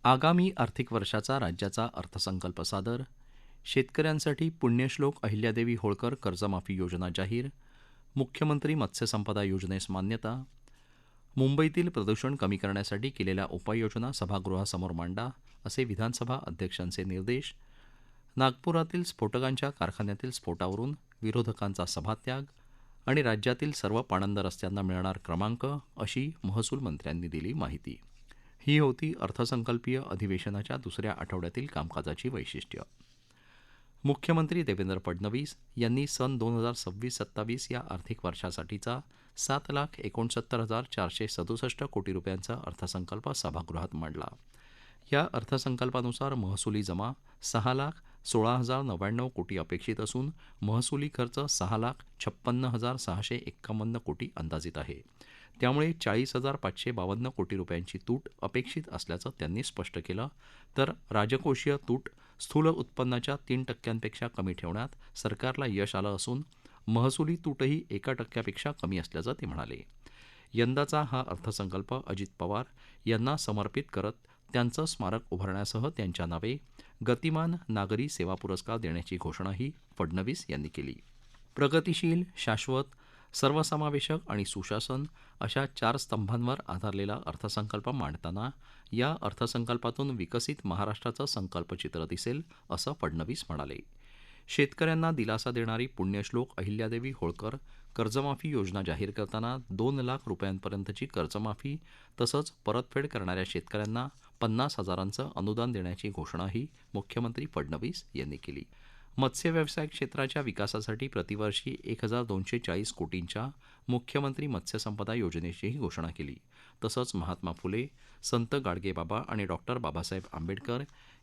आगामी आर्थिक वर्षाचा राज्याचा अर्थसंकल्प सादर. शेतकऱ्यांसाठी पुण्यश्लोक अहिल्यादेवी होळकर कर्जमाफी योजना जाहीर. मुख्यमंत्री मत्स्यसंपदा योजनेस मान्यता. मुंबईतील प्रदूषण कमी करण्यासाठी केलेल्या उपाययोजना सभागृहासमोर मांडा, असे विधानसभा अध्यक्षांचे निर्देश. नागपुरातील स्फोटकांच्या कारखान्यातील स्फोटावरून विरोधकांचा सभात्याग. आणि राज्यातील सर्व पाणंद रस्त्यांना मिळणार क्रमांक, अशी महसूल मंत्र्यांनी दिली माहिती. ही होती अर्थसंकल्पीय अधिवेशनाच्या दुसऱ्या आठवड्यातील कामकाजाची वैशिष्ट्य. मुख्यमंत्री देवेंद्र फडणवीस यांनी सन 2026-27 या आर्थिक वर्षासाठीचा 7,69,467 कोटी रुपयांचा अर्थसंकल्प सभागृहात मांडला. या अर्थसंकल्पानुसार महसुली जमा 6,16,099 कोटी अपेक्षित असून महसुली खर्च 6,56,651 कोटी अंदाजित आहे. त्यामुळे 40,552 कोटी रुपयांची तूट अपेक्षित असल्याचं त्यांनी स्पष्ट केलं. तर राजकोषीय तूट स्थूल उत्पन्नाच्या 3% कमी ठेवण्यात सरकारला यश आलं असून महसुली तूटही 1% कमी असल्याचं ते म्हणाले. यंदाचा हा अर्थसंकल्प अजित पवार यांना समर्पित करत त्यांचं स्मारक उभारण्यासह त्यांच्या नावे गतिमान नागरी सेवा पुरस्कार देण्याची घोषणाही फडणवीस यांनी केली. प्रगतिशील, शाश्वत, सर्वसमावेशक आणि सुशासन अशा 4 स्तंभांवर आधारलेला अर्थसंकल्प मांडताना या अर्थसंकल्पातून विकसित महाराष्ट्राचं संकल्पचित्र दिसेल, असं फडणवीस म्हणाले. शेतकऱ्यांना दिलासा देणारी पुण्यश्लोक अहिल्यादेवी होळकर कर्जमाफी योजना जाहीर करताना 2 लाख रुपयांपर्यंतची कर्जमाफी तसंच परतफेड करणाऱ्या शेतकऱ्यांना 50,000चं अनुदान देण्याची घोषणाही मुख्यमंत्री फडणवीस यांनी केली. मत्स्य व्यवसाय क्षेत्राच्या विकासासाठी प्रतिवर्षी 1,240 कोटींच्या मुख्यमंत्री मत्स्यसंपदा योजनेचीही घोषणा केली. तसंच महात्मा फुले, संत गाडगेबाबा आणि डॉक्टर बाबासाहेब आंबेडकर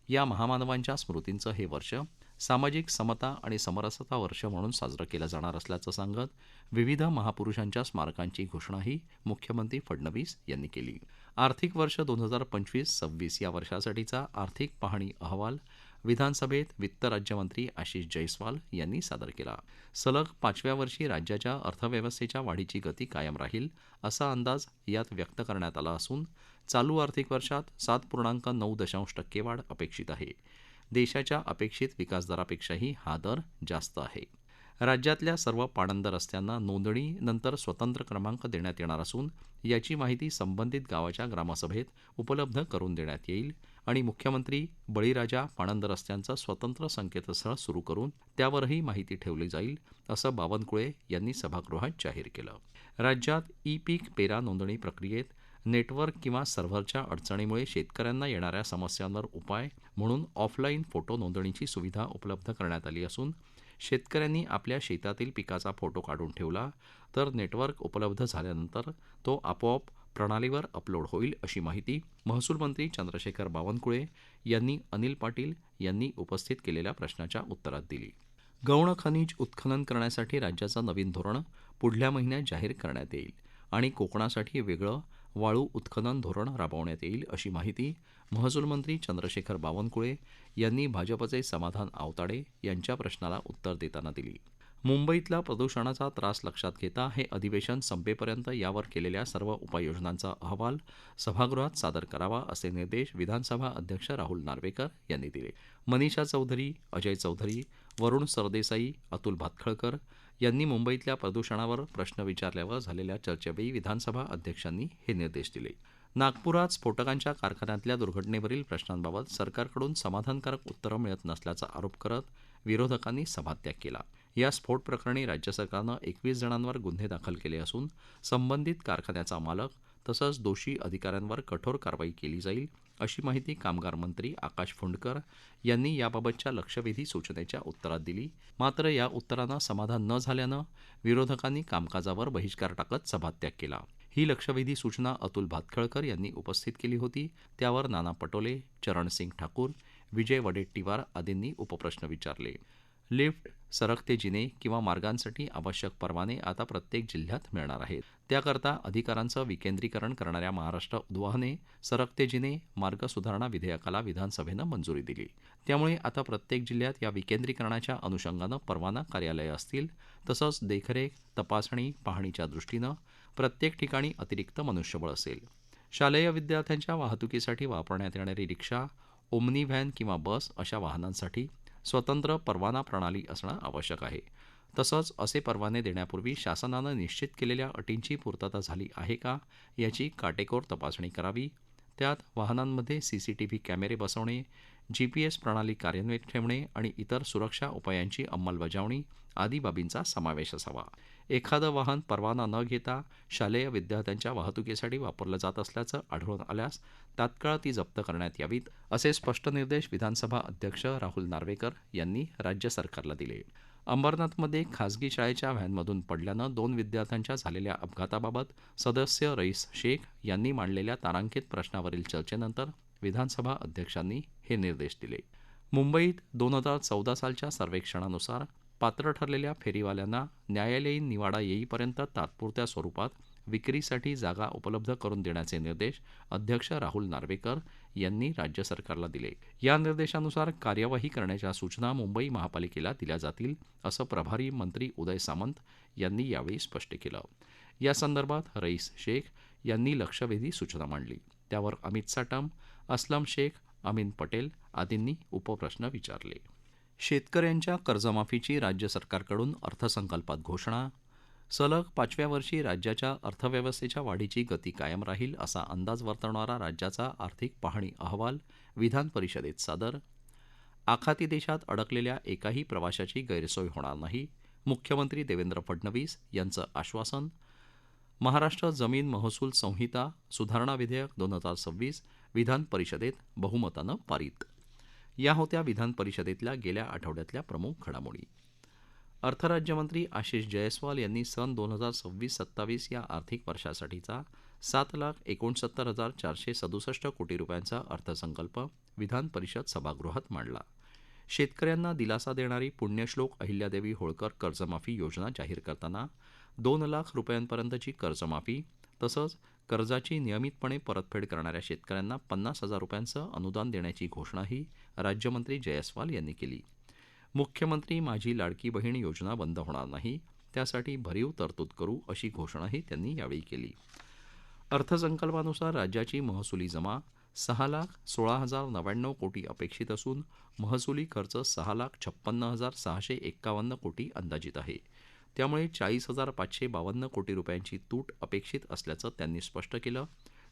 या महामानवांच्या स्मृतींचं हे वर्ष सामाजिक समता आणि समरसता वर्ष म्हणून साजरं केलं जाणार असल्याचं सांगत विविध महापुरुषांच्या स्मारकांची घोषणाही मुख्यमंत्री फडणवीस यांनी केली. आर्थिक वर्ष 2025-26 या वर्षासाठीचा आर्थिक पाहणी अहवाल विधानसभेत वित्त राज्यमंत्री आशिष जयस्वाल यांनी सादर केला. सलग 5व्या वर्षी राज्याच्या अर्थव्यवस्थेच्या वाढीची गती कायम राहील, असा अंदाज यात व्यक्त करण्यात आला असून चालू आर्थिक वर्षात 7.9% वाढ अपेक्षित आहे. देशाच्या अपेक्षित विकासदरापेक्षाही हा दर जास्त आहे. राज्यातल्या सर्व पाणंद रस्त्यांना नोंदणी नंतर स्वतंत्र क्रमांक देण्यात येणार असून याची माहिती संबंधित गावाच्या ग्रामसभेत उपलब्ध करून देण्यात येईल आणि मुख्यमंत्री बळीराजा पाणंद रस्त्यांचं स्वतंत्र संकेतस्थळ सुरू करून त्यावरही माहिती ठेवली जाईल, असं बावनकुळे यांनी सभागृहात जाहीर केलं. राज्यात ई पीक पेरा नोंदणी प्रक्रियेत नेटवर्क किंवा सर्व्हरच्या अडचणीमुळे शेतकऱ्यांना येणाऱ्या समस्यांवर उपाय म्हणून ऑफलाईन फोटो नोंदणीची सुविधा उपलब्ध करण्यात आली असून शेतकऱ्यांनी आपल्या शेतातील पिकाचा फोटो काढून ठेवला तर नेटवर्क उपलब्ध झाल्यानंतर तो आपोआप प्रणालीवर अपलोड होईल, अशी माहिती महसूल मंत्री चंद्रशेखर बावनकुळे यांनी अनिल पाटील यांनी उपस्थित केलेल्या प्रश्नाच्या उत्तरात दिली. गौण खनिज उत्खनन करण्यासाठी राज्याचं नवीन धोरण पुढल्या महिन्यात जाहीर करण्यात येईल आणि कोकणासाठी वेगळं वाळू उत्खनन धोरण राबवण्यात येईल, अशी माहिती महसूल मंत्री चंद्रशेखर बावनकुळे यांनी भाजपचे समाधान आवताडे यांच्या प्रश्नाला उत्तर देताना दिली. मुंबईतला प्रदूषणाचा त्रास लक्षात घेता हे अधिवेशन संपेपर्यंत यावर केलेल्या सर्व उपाययोजनांचा अहवाल सभागृहात सादर करावा, असे निर्देश विधानसभा अध्यक्ष राहुल नार्वेकर यांनी दिले. मनीषा चौधरी, अजय चौधरी, वरुण सरदेसाई, अतुल भातखळकर यांनी मुंबईतल्या प्रदूषणावर प्रश्न विचारल्यावर झालेल्या चर्चेवेळी विधानसभा अध्यक्षांनी हे निर्देश दिले. नागपुरात स्फोटकांच्या कारखान्यातल्या दुर्घटनेवरील प्रश्नांबाबत सरकारकडून समाधानकारक उत्तरं मिळत नसल्याचा आरोप करत विरोधकांनी सभात्याग केला. या स्फोट प्रकरणी राज्य सरकारनं 21 जणांवर गुन्हे दाखल केले असून संबंधित कारखान्याचा मालक तसंच दोषी अधिकाऱ्यांवर कठोर कारवाई केली जाईल, अशी माहिती कामगार मंत्री आकाश फुंडकर यांनी याबाबतच्या लक्षवेधी सूचनेच्या उत्तरात दिली. मात्र या उत्तरानं समाधान न झाल्यानं विरोधकांनी कामकाजावर बहिष्कार टाकत सभात्याग केला. ही लक्षवेधी सूचना अतुल भातखळकर यांनी उपस्थित केली होती. त्यावर नाना पटोले, चरणसिंग ठाकूर, विजय वडेट्टीवार आदींनी उपप्रश्न विचारले. लिफ्ट, सरकते जिने किंवा मार्गांसाठी आवश्यक परवाने आता प्रत्येक जिल्ह्यात मिळणार आहेत. त्याकरता अधिकारांचं विकेंद्रीकरण करणाऱ्या महाराष्ट्र उद्वाहने सरकते जिने मार्ग सुधारणा विधेयकाला विधानसभेनं मंजुरी दिली. त्यामुळे आता प्रत्येक जिल्ह्यात या विकेंद्रीकरणाच्या अनुषंगानं परवाना कार्यालयं असतील. तसंच देखरेख, तपासणी, पाहणीच्या दृष्टीनं प्रत्येक ठिकाणी अतिरिक्त मनुष्यबळ असेल. शालेय विद्यार्थ्यांच्या वाहतुकीसाठी वापरण्यात येणारी रिक्षा, ओमनी व्हॅन किंवा बस अशा वाहनांसाठी स्वतंत्र परवाना प्रणाली असणं आवश्यक आहे. तसंच असे परवाने देण्यापूर्वी शासनानं निश्चित केलेल्या अटींची पूर्तता झाली आहे का याची काटेकोर तपासणी करावी. त्यात वाहनांमध्ये सीसीटीव्ही कॅमेरे बसवणे, जीपीएस प्रणाली कार्यान्वित ठेवणे आणि इतर सुरक्षा उपायांची अंमलबजावणी आदी बाबींचा समावेश असावा. एखादं वाहन परवाना न घेता शालेय विद्यार्थ्यांच्या वाहतुकीसाठी वापरलं जात असल्याचं आढळून आल्यास तात्काळ ती जप्त करण्यात यावीत, असे स्पष्ट निर्देश विधानसभा अध्यक्ष राहुल नार्वेकर यांनी राज्य सरकारला दिले. अंबरनाथमध्ये खासगी शाळेच्या व्हॅनमधून पडल्यानं 2 विद्यार्थ्यांच्या झालेल्या अपघाताबाबत सदस्य रईस शेख यांनी मांडलेल्या तारांकित प्रश्नावरील चर्चेनंतर विधानसभा अध्यक्षांनी हे निर्देश दिले. मुंबईत 2014 सालच्या सर्वेक्षणानुसार पात्र ठरलेल्या फेरीवाल्यांना न्यायालयीन निवाडा येईपर्यंत तात्पुरत्या स्वरूपात विक्रीसाठी जागा उपलब्ध करून देण्याचे निर्देश अध्यक्ष राहुल नार्वेकर यांनी राज्य सरकारला दिले. या निर्देशानुसार कार्यवाही करण्याच्या सूचना मुंबई महापालिकेला दिल्या जातील, असं प्रभारी मंत्री उदय सामंत यांनी यावेळी स्पष्ट केलं. यासंदर्भात रईस शेख यांनी लक्षवेधी सूचना मांडली. त्यावर अमित साटम, असलम शेख, अमीन पटेल आदींनी उपप्रश्न विचारले. शेतकऱ्यांच्या कर्जमाफीची राज्य सरकारकडून अर्थसंकल्पात घोषणा. सलग 5व्या वर्षी राज्याच्या अर्थव्यवस्थेच्या वाढीची गती कायम राहील असा अंदाज वर्तवणारा राज्याचा आर्थिक पाहणी अहवाल विधान परिषदेत सादर. आखाती देशात अडकलेल्या एकाही प्रवाशाची गैरसोय होणार नाही, मुख्यमंत्री देवेंद्र फडणवीस यांचं आश्वासन. महाराष्ट्र जमीन महसूल संहिता सुधारणा विधेयक 2026 विधान परिषदेत बहुमतानं पारित. या होत्या विधान परिषदेतल्या गेल्या आठवड्यातल्या प्रमुख घडामोडी. अर्थराज्यमंत्री आशिष जयस्वाल यांनी सन 2026-27 या आर्थिक वर्षासाठीचा 7,69,467 कोटी रुपयांचा अर्थसंकल्प विधान परिषद सभागृहात मांडला. शेतकऱ्यांना दिलासा देणारी पुण्यश्लोक अहिल्यादेवी होळकर कर्जमाफी योजना जाहीर करताना 2 लाख रुपयांपर्यंतची कर्जमाफी तसंच कर्जाची नियमितपणे परतफेड करणाऱ्या शेतकऱ्यांना 50,000 रुपयांचं अनुदान देण्याची घोषणाही राज्यमंत्री जयस्वाल यांनी केली. मुख्यमंत्री माझी लाडकी बहीण योजना बंद होणार नाही, त्यासाठी भरीव तरतूद करू अशी घोषणाही त्यांनी यावेळी केली. अर्थसंकल्पानुसार राज्याची महसुली जमा 6,16,099 कोटी अपेक्षित असून महसुली खर्च 6,56,651 कोटी अंदाजित आहे. त्यामुळे 40,552 कोटी रुपयांची तूट अपेक्षित असल्याचं त्यांनी स्पष्ट केलं.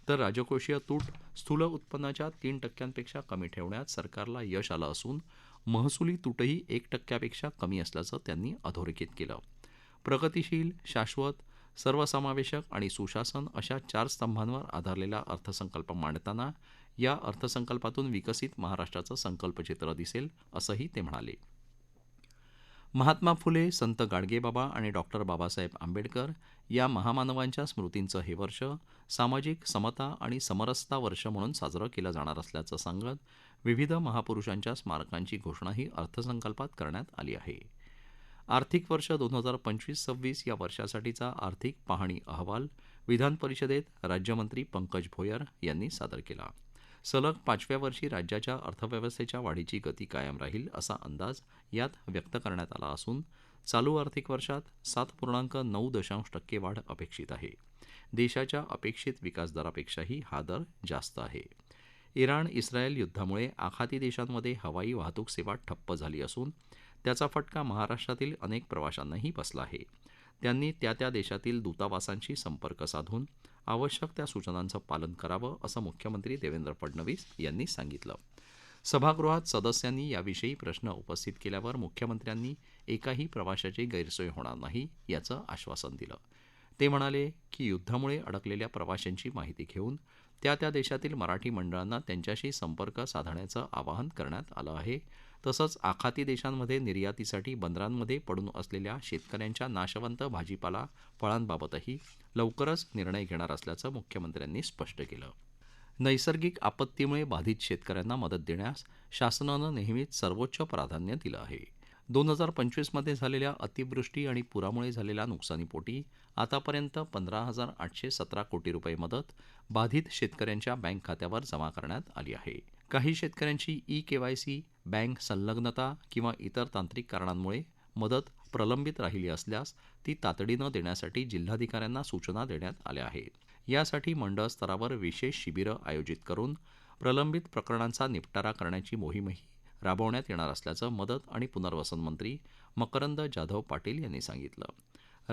तर राजकोषीय तूट स्थूल उत्पन्नाच्या 3% कमी ठेवण्यात सरकारला यश आलं असून महसुली तूटही 1% कमी असल्याचं त्यांनी अधोरेखित केलं. प्रगतिशील, शाश्वत, सर्वसमावेशक आणि सुशासन अशा 4 स्तंभांवर आधारलेला अर्थसंकल्प मांडताना या अर्थसंकल्पातून विकसित महाराष्ट्राचं संकल्पचित्र दिसेल, असंही ते म्हणाले. महात्मा फुले, संत गाडगेबाबा आणि डॉक्टर बाबासाहेब आंबेडकर या महामानवांच्या स्मृतींचं हे वर्ष सामाजिक समता आणि समरसता वर्ष म्हणून साजरं केलं जाणार असल्याचं सांगत विविध महापुरुषांच्या स्मारकांची घोषणाही अर्थसंकल्पात करण्यात आली आहे. आर्थिक वर्ष 2025-26 या वर्षासाठीचा आर्थिक पाहणी अहवाल विधान परिषदेत राज्यमंत्री पंकज भोयर यांनी सादर केला. सलग 5व्या वर्षी राज्याच्या अर्थव्यवस्थेच्या वाढीची गती कायम राहील असा अंदाज यात व्यक्त करण्यात आला असून चालू आर्थिक वर्षात 7.9% वाढ अपेक्षित आहे. देशाच्या अपेक्षित विकास दरापेक्षाही हा दर जास्त आहे. इराण इस्रायल युद्धामुळे आखाती देशांमध्ये हवाई वाहतूक सेवा ठप्प झाली असून त्याचा फटका महाराष्ट्रातील अनेक प्रवाशांनाही बसला आहे. त्यांनी त्या देशातील दूतावासांशी संपर्क साधून आवश्यक त्या सूचनांचं पालन करावं असं मुख्यमंत्री देवेंद्र फडणवीस यांनी सांगितलं. सभागृहात सदस्यांनी याविषयी प्रश्न उपस्थित केल्यावर मुख्यमंत्र्यांनी एकाही प्रवाशाची गैरसोय होणार नाही याचं आश्वासन दिलं. ते म्हणाले की युद्धामुळे अडकलेल्या प्रवाशांची माहिती घेऊन त्या देशातील मराठी मंडळांना त्यांच्याशी संपर्क साधण्याचं आवाहन करण्यात आलं आहे. तसंच आखाती देशांमध्ये निर्यातीसाठी बंदरांमध्ये पडून असलेल्या शेतकऱ्यांच्या नाशवंत भाजीपाला फळांबाबतही लवकरच निर्णय घेणार असल्याचं मुख्यमंत्र्यांनी स्पष्ट केलं. नैसर्गिक आपत्तीमुळे बाधित शेतकऱ्यांना मदत देण्यास शासनानं नेहमीच सर्वोच्च प्राधान्य दिलं आहे. 2025 मध्ये झालेल्या अतिवृष्टी आणि पुरामुळे झालेल्या नुकसानीपोटी आतापर्यंत 15,817 कोटी रुपये मदत बाधित शेतकऱ्यांच्या बँक खात्यावर जमा करण्यात आली आहे. काही शेतकऱ्यांची ई-केवायसी, बँक संलग्नता किंवा इतर तांत्रिक कारणांमुळे मदत प्रलंबित राहिली असल्यास ती तातडीनं देण्यासाठी जिल्हाधिकाऱ्यांना सूचना देण्यात आल्या आहेत. यासाठी मंडळ स्तरावर विशेष शिबिरं आयोजित करून प्रलंबित प्रकरणांचा निपटारा करण्याची मोहीमही राबवण्यात येणार असल्याचं मदत आणि पुनर्वसन मंत्री मकरंद जाधव पाटील यांनी सांगितलं.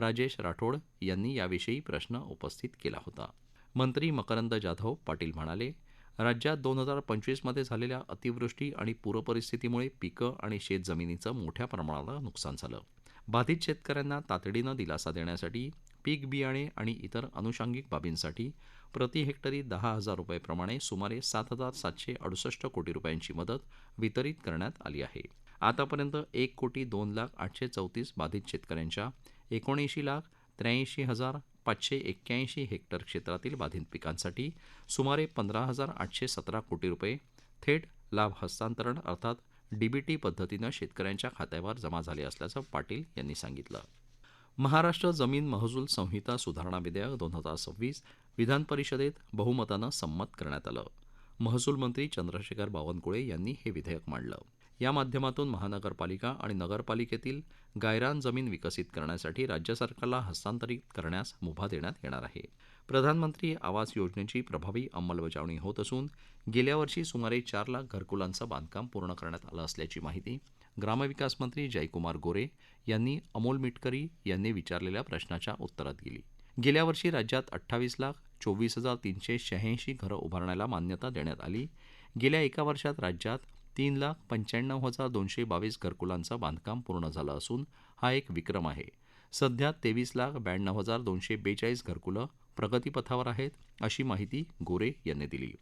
राजेश राठोड यांनी याविषयी प्रश्न उपस्थित केला होता. मंत्री मकरंद जाधव पाटील म्हणाले, राज्यात 2025 मध्ये झालेल्या अतिवृष्टी आणि पूरपरिस्थितीमुळे पिकं आणि शेतजमिनीचं मोठ्या प्रमाणावर नुकसान झालं. बाधित शेतकऱ्यांना तातडीनं दिलासा देण्यासाठी पीक बियाणे आणि इतर अनुषंगिक बाबींसाठी प्रति हेक्टरी 10,000 रुपये सुमारे 7,768 कोटी रुपयांची मदत वितरित करण्यात आली आहे. आतापर्यंत 1,02,0834 बाधित शेतकऱ्यांच्या 79,83,581 हेक्टर क्षेत्रातील बाधित पिकांसाठी सुमारे 15,817 कोटी रुपये थेट लाभ हस्तांतरण अर्थात डीबीटी पद्धतीनं शेतकऱ्यांच्या खात्यावर जमा झाले असल्याचं पाटील यांनी सांगितलं. महाराष्ट्र जमीन महसूल संहिता सुधारणा विधेयक 2026 विधान परिषदेत बहुमतानं संमत करण्यात आलं. महसूल मंत्री चंद्रशेखर बावनकुळे यांनी हे विधेयक मांडलं. या माध्यमातून महानगरपालिका आणि नगरपालिकेतील गायरान जमीन विकसित करण्यासाठी राज्य सरकारला हस्तांतरित करण्यास मुभा देण्यात येणार आहे. प्रधानमंत्री आवास योजनेची प्रभावी अंमलबजावणी होत असून गेल्या वर्षी सुमारे 4 लाख घरकुलांचं बांधकाम पूर्ण करण्यात आलं असल्याची माहिती ग्रामविकास मंत्री जयकुमार गोरे यांनी अमोल मिटकरी यांनी विचारलेल्या प्रश्नाच्या उत्तरात दिली. गेल्या वर्षी राज्यात 28,24,386 घरं उभारण्याला मान्यता देण्यात आली. गेल्या एका वर्षात राज्यात 3,95,222 घरकुलांचं बांधकाम पूर्ण झालं असून हा एक विक्रम आहे. सध्या 23,92,242 घरकुलं प्रगतीपथावर आहेत, अशी माहिती गोरे यांनी दिली.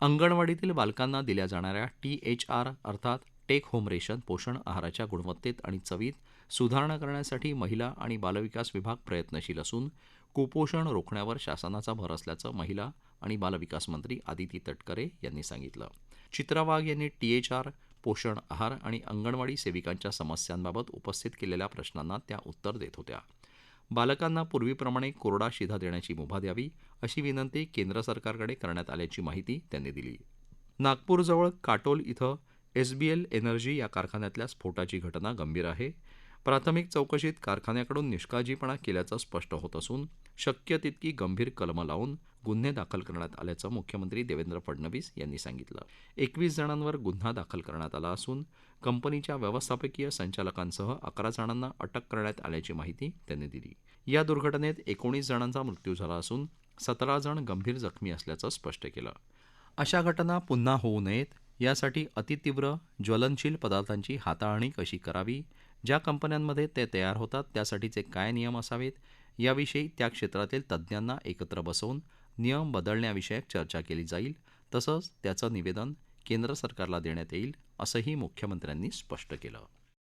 अंगणवाडीतील बालकांना दिल्या जाणाऱ्या THR अर्थात टेक होम रेशन पोषण आहाराच्या गुणवत्तेत आणि चवीत सुधारणा करण्यासाठी महिला आणि बालविकास विभाग प्रयत्नशील असून कुपोषण रोखण्यावर शासनाचा भर असल्याचं महिला आणि बालविकास मंत्री आदिती तटकरे यांनी सांगितलं. चित्रा वाघ यांनी THR पोषण आहार आणि अंगणवाडी सेविकांच्या समस्यांबाबत उपस्थित केलेल्या प्रश्नांना त्या उत्तर देत होत्या. बालकांना पूर्वीप्रमाणे कोरडा शिधा देण्याची मुभा द्यावी अशी विनंती केंद्र सरकारकडे करण्यात आल्याची माहिती त्यांनी दिली. नागपूरजवळ काटोल इथं SBL एनर्जी या कारखान्यातल्या स्फोटाची घटना गंभीर आहे. प्राथमिक चौकशीत कारखान्याकडून निष्काळजीपणा केल्याचं स्पष्ट होत असून शक्य तितकी गंभीर कलमं लावून गुन्हे दाखल करण्यात आल्याचं मुख्यमंत्री देवेंद्र फडणवीस यांनी सांगितलं. 21 जणांवर गुन्हा दाखल करण्यात आला असून कंपनीच्या व्यवस्थापकीय संचालकांसह 11 जणांना अटक करण्यात आल्याची माहिती त्यांनी दिली. या दुर्घटनेत 19 जणांचा मृत्यू झाला असून 17 जण गंभीर जखमी असल्याचं स्पष्ट केलं. अशा घटना पुन्हा होऊ नयेत यासाठी अतितीव्र ज्वलनशील पदार्थांची हाताळणी कशी करावी, ज्या कंपन्यांमध्ये ते तयार होतात त्यासाठीचे काय नियम असावेत याविषयी त्या क्षेत्रातील तज्ज्ञांना एकत्र बसवून नियम बदलण्याविषयक चर्चा केली जाईल. तसंच त्याचं निवेदन केंद्र सरकारला देण्यात येईल असंही मुख्यमंत्र्यांनी स्पष्ट केलं.